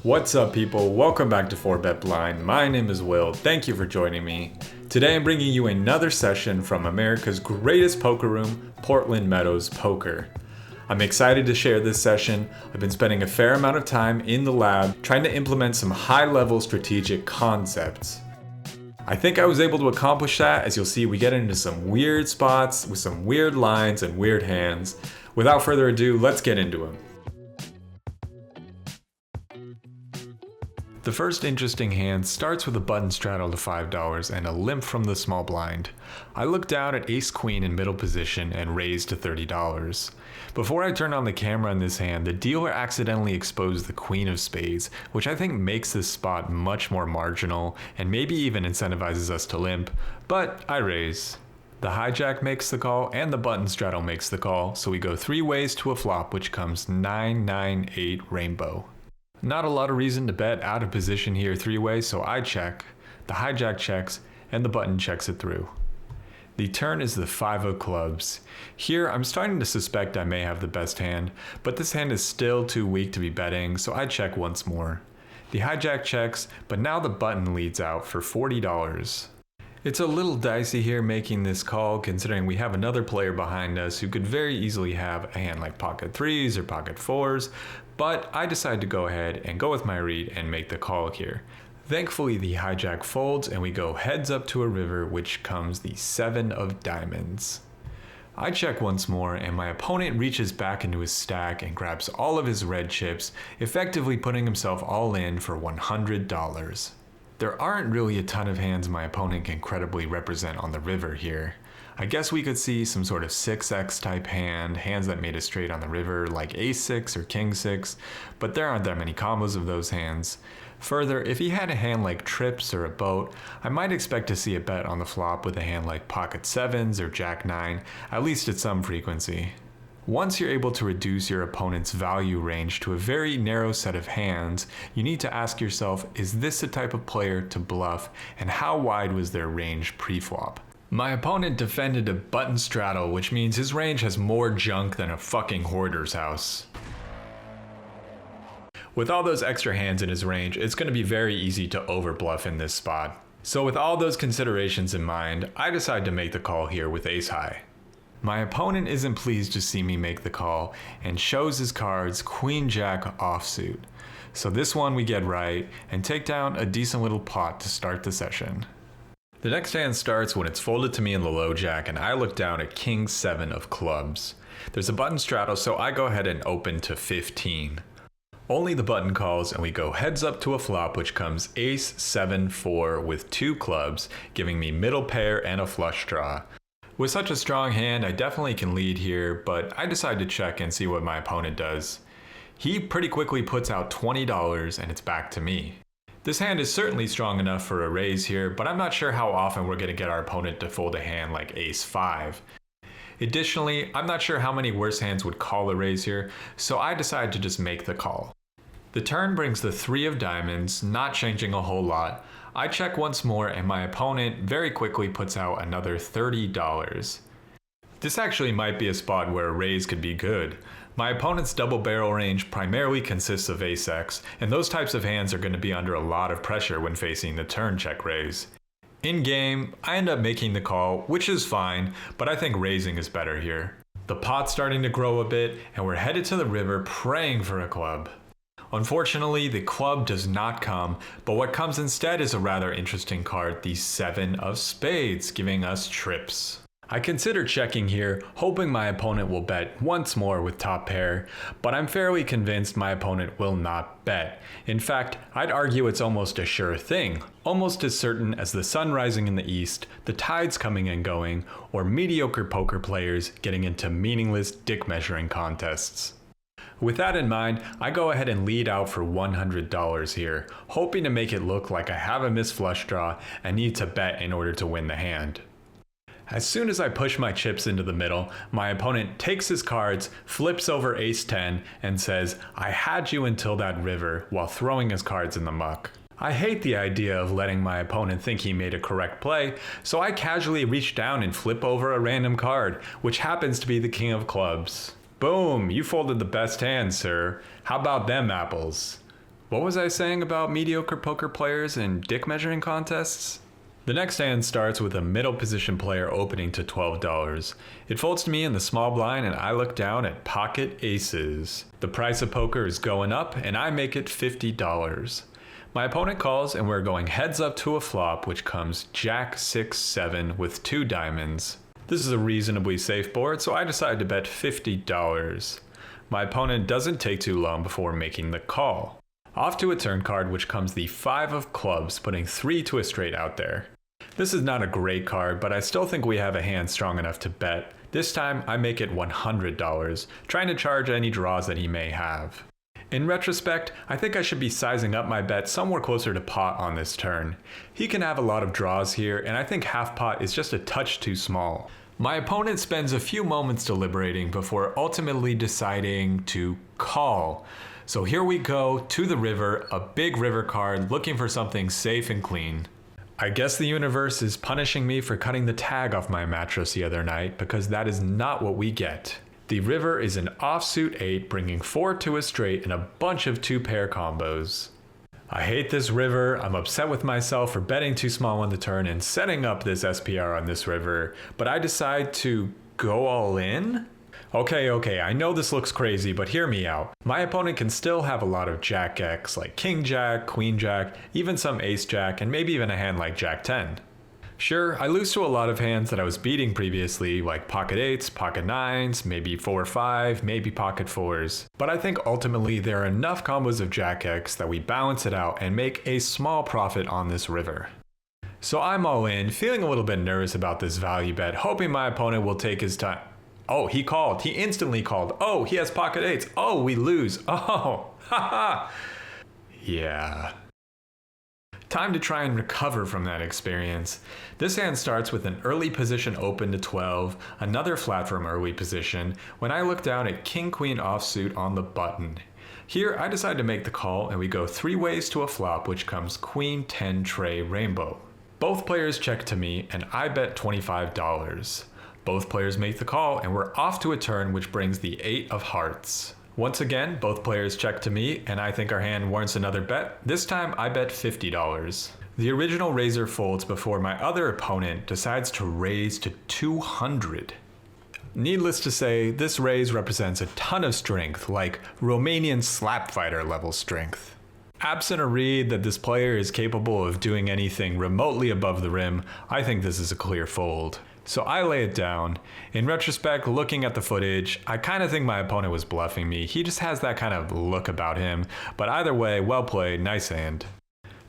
What's up, people? Welcome back to 4Bet Blind. My name is Will. Thank you for joining me. Today I'm bringing you another session from America's greatest poker room, Portland Meadows Poker. I'm excited to share this session. I've been spending a fair amount of time in the lab trying to implement some high-level strategic concepts. I think I was able to accomplish that. As you'll see, we get into some weird spots with some weird lines and weird hands. Without further ado, let's get into them. The first interesting hand starts with a button straddle to $5 and a limp from the small blind. I look down at ace-queen in middle position and raise to $30. Before I turn on the camera in this hand, the dealer accidentally exposed the queen of spades, which I think makes this spot much more marginal and maybe even incentivizes us to limp, but I raise. The hijack makes the call and the button straddle makes the call, so we go three ways to a flop, which comes 9-9-8 rainbow. Not a lot of reason to bet out of position here three-way, so I check, the hijack checks, and the button checks it through. The turn is the 5 of clubs. Here, I'm starting to suspect I may have the best hand, but this hand is still too weak to be betting, so I check once more. The hijack checks, but now the button leads out for $40. It's a little dicey here making this call, considering we have another player behind us who could very easily have a hand like pocket threes or pocket fours, but I decide to go ahead and go with my read and make the call here. Thankfully, the hijack folds and we go heads up to a river, which comes the 7 of diamonds. I check once more and my opponent reaches back into his stack and grabs all of his red chips, effectively putting himself all in for $100. There aren't really a ton of hands my opponent can credibly represent on the river here. I guess we could see some sort of 6x type hand, hands that made a straight on the river like ace-6 or king-6, but there aren't that many combos of those hands. Further, if he had a hand like trips or a boat, I might expect to see a bet on the flop with a hand like pocket 7s or jack-9, at least at some frequency. Once you're able to reduce your opponent's value range to a very narrow set of hands, you need to ask yourself, is this the type of player to bluff, and how wide was their range pre-flop? My opponent defended a button straddle, which means his range has more junk than a fucking hoarder's house. With all those extra hands in his range, it's going to be very easy to overbluff in this spot. So with all those considerations in mind, I decide to make the call here with ace high. My opponent isn't pleased to see me make the call and shows his cards queen jack offsuit. So this one we get right and take down a decent little pot to start the session. The next hand starts when it's folded to me in the low jack and I look down at king 7 of clubs. There's a button straddle, so I go ahead and open to 15. Only the button calls and we go heads up to a flop, which comes ace 7-4 with 2 clubs, giving me middle pair and a flush draw. With such a strong hand, I definitely can lead here, but I decide to check and see what my opponent does. He pretty quickly puts out $20 and it's back to me. This hand is certainly strong enough for a raise here, but I'm not sure how often we're going to get our opponent to fold a hand like ace 5. Additionally, I'm not sure how many worse hands would call a raise here, so I decide to just make the call. The turn brings the 3 of diamonds, not changing a whole lot. I check once more and my opponent very quickly puts out another $30. This actually might be a spot where a raise could be good. My opponent's double barrel range primarily consists of ace-x, and those types of hands are going to be under a lot of pressure when facing the turn check raise. In game, I end up making the call, which is fine, but I think raising is better here. The pot's starting to grow a bit, and we're headed to the river praying for a club. Unfortunately, the club does not come, but what comes instead is a rather interesting card, the 7 of spades, giving us trips. I consider checking here, hoping my opponent will bet once more with top pair, but I'm fairly convinced my opponent will not bet. In fact, I'd argue it's almost a sure thing, almost as certain as the sun rising in the east, the tides coming and going, or mediocre poker players getting into meaningless dick measuring contests. With that in mind, I go ahead and lead out for $100 here, hoping to make it look like I have a missed flush draw and need to bet in order to win the hand. As soon as I push my chips into the middle, my opponent takes his cards, flips over ace 10, and says, "I had you until that river," while throwing his cards in the muck. I hate the idea of letting my opponent think he made a correct play, so I casually reach down and flip over a random card, which happens to be the king of clubs. Boom, you folded the best hand, sir. How about them apples? What was I saying about mediocre poker players and dick measuring contests? The next hand starts with a middle position player opening to $12. It folds to me in the small blind and I look down at pocket aces. The price of poker is going up and I make it $50. My opponent calls and we're going heads up to a flop which comes Jack 6-7 with 2 diamonds. This is a reasonably safe board, so I decide to bet $50. My opponent doesn't take too long before making the call. Off to a turn card which comes the 5 of clubs, putting 3 to a straight out there. This is not a great card, but I still think we have a hand strong enough to bet. This time I make it $100, trying to charge any draws that he may have. In retrospect, I think I should be sizing up my bet somewhere closer to pot on this turn. He can have a lot of draws here, and I think half pot is just a touch too small. My opponent spends a few moments deliberating before ultimately deciding to call. So here we go to the river, a big river card, looking for something safe and clean. I guess the universe is punishing me for cutting the tag off my mattress the other night, because that is not what we get. The river is an offsuit 8, bringing 4 to a straight and a bunch of 2-pair combos. I hate this river, I'm upset with myself for betting too small on the turn and setting up this SPR on this river, but I decide to go all in? Okay, I know this looks crazy, but hear me out. My opponent can still have a lot of Jack X, like King Jack, Queen Jack, even some Ace Jack, and maybe even a hand like Jack 10. Sure, I lose to a lot of hands that I was beating previously, like pocket 8s, pocket 9s, maybe 4-5, maybe pocket 4s. But I think ultimately there are enough combos of Jack X that we balance it out and make a small profit on this river. So I'm all in, feeling a little bit nervous about this value bet, hoping my opponent will take his time. Oh, he called. He instantly called. Oh, he has pocket 8s. Oh, we lose. Oh, haha. Yeah. Time to try and recover from that experience. This hand starts with an early position open to 12, another flat from early position, when I look down at King-Queen offsuit on the button. Here, I decide to make the call and we go 3 ways to a flop, which comes Queen 10 tray rainbow. Both players check to me and I bet $25. Both players make the call and we're off to a turn which brings the 8 of hearts. Once again, both players check to me and I think our hand warrants another bet. This time I bet $50. The original raiser folds before my other opponent decides to raise to 200. Needless to say, this raise represents a ton of strength, like Romanian slap fighter level strength. Absent a read that this player is capable of doing anything remotely above the rim, I think this is a clear fold. So I lay it down. In retrospect, looking at the footage, I kind of think my opponent was bluffing me. He just has that kind of look about him. But either way, well played, nice hand.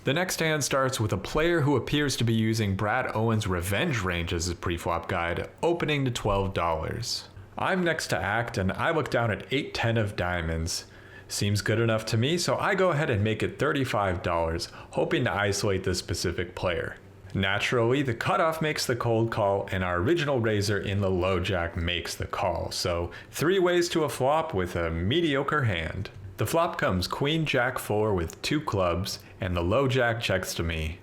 The next hand starts with a player who appears to be using Brad Owen's revenge range as his preflop guide, opening to $12. I'm next to act and I look down at 8-10 of diamonds. Seems good enough to me, so I go ahead and make it $35, hoping to isolate this specific player. Naturally, the cutoff makes the cold call and our original raiser in the low jack makes the call, so 3 ways to a flop with a mediocre hand. The flop comes Queen Jack 4 with 2 clubs and the low jack checks to me.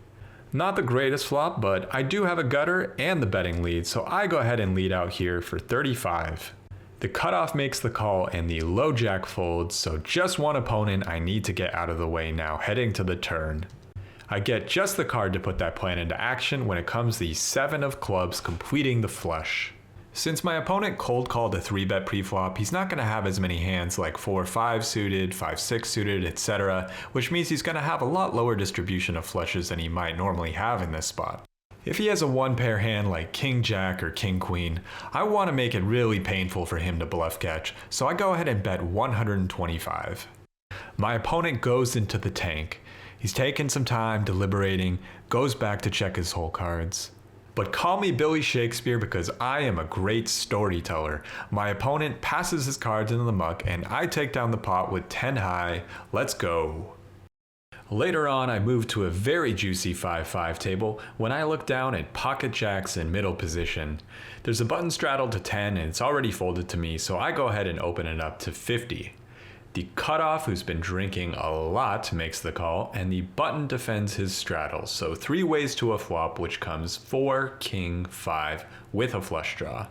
Not the greatest flop, but I do have a gutter and the betting lead, so I go ahead and lead out here for 35. The cutoff makes the call and the low jack folds, so just one opponent I need to get out of the way now heading to the turn. I get just the card to put that plan into action when it comes the 7 of clubs completing the flush. Since my opponent cold called a 3-bet preflop, he's not going to have as many hands like 4-5 suited, 5-6 suited, etc., which means he's going to have a lot lower distribution of flushes than he might normally have in this spot. If he has a 1-pair hand like King Jack or King Queen, I want to make it really painful for him to bluff catch, so I go ahead and bet 125. My opponent goes into the tank. He's taken some time deliberating, goes back to check his hole cards. But call me Billy Shakespeare because I am a great storyteller. My opponent passes his cards into the muck and I take down the pot with 10 high. Let's go. Later on, I move to a very juicy 5-5 table when I look down at pocket jacks in middle position. There's a button straddled to 10 and it's already folded to me, so I go ahead and open it up to 50. The cutoff, who's been drinking a lot, makes the call, and the button defends his straddle. So 3 ways to a flop, which comes 4, King, 5, with a flush draw.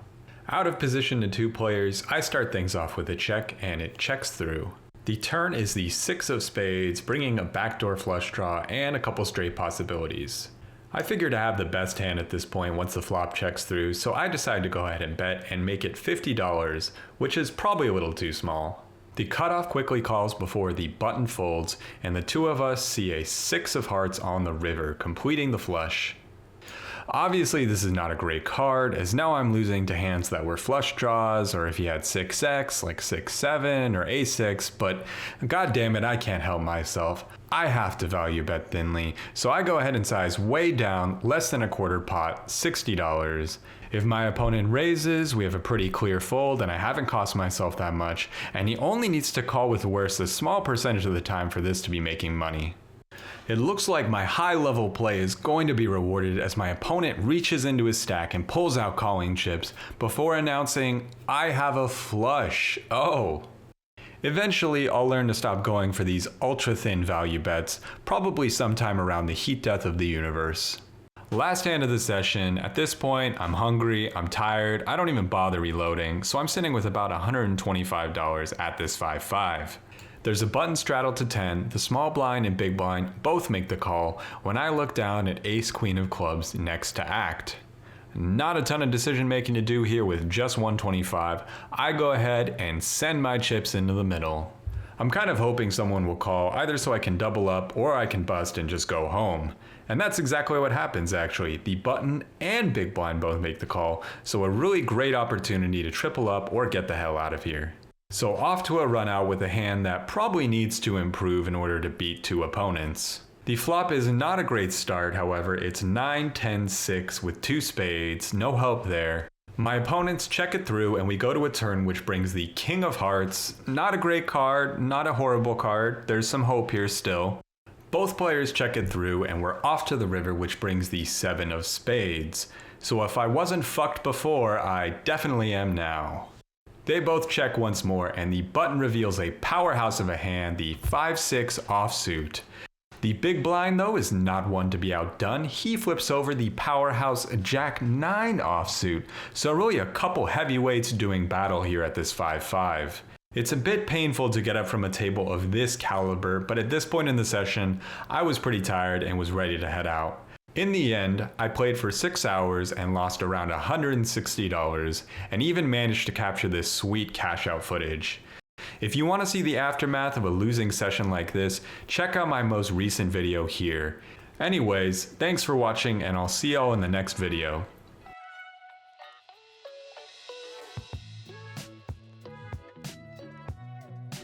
Out of position to 2 players, I start things off with a check, and it checks through. The turn is the 6 of spades, bringing a backdoor flush draw and a couple straight possibilities. I figured I have the best hand at this point once the flop checks through, so I decided to go ahead and bet and make it $50, which is probably a little too small. The cutoff quickly calls before the button folds, and the two of us see a 6 of hearts on the river, completing the flush. Obviously this is not a great card, as now I'm losing to hands that were flush draws, or if he had 6x, like 6-7 or a6, but god damn it, I can't help myself. I have to value bet thinly, so I go ahead and size way down, less than a quarter pot, $60. If my opponent raises, we have a pretty clear fold and I haven't cost myself that much, and he only needs to call with worse a small percentage of the time for this to be making money. It looks like my high level play is going to be rewarded as my opponent reaches into his stack and pulls out calling chips before announcing, I have a flush. Oh. Eventually, I'll learn to stop going for these ultra thin value bets, probably sometime around the heat death of the universe. Last hand of the session. At this point, I'm hungry, I'm tired, I don't even bother reloading, so I'm sitting with about $125 at this 5-5. There's a button straddle to 10, the small blind and big blind both make the call when I look down at ace queen of clubs next to act. Not a ton of decision making to do here with just 125. I go ahead and send my chips into the middle. I'm kind of hoping someone will call either so I can double up or I can bust and just go home. And that's exactly what happens actually. The button and big blind both make the call, so a really great opportunity to triple up or get the hell out of here. So off to a run out with a hand that probably needs to improve in order to beat two opponents. The flop is not a great start, however, it's 9-10-6 with two spades, no help there. My opponents check it through and we go to a turn which brings the king of hearts. Not a great card, not a horrible card, there's some hope here still. Both players check it through and we're off to the river which brings the 7 of spades. So if I wasn't fucked before, I definitely am now. They both check once more and the button reveals a powerhouse of a hand, the 5-6 offsuit. The big blind though is not one to be outdone. He flips over the powerhouse Jack-9 offsuit, so really a couple heavyweights doing battle here at this 5-5. It's a bit painful to get up from a table of this caliber, but at this point in the session, I was pretty tired and was ready to head out. In the end, I played for 6 hours and lost around $160, and even managed to capture this sweet cash out footage. If you want to see the aftermath of a losing session like this, check out my most recent video here. Anyways, thanks for watching and I'll see y'all in the next video.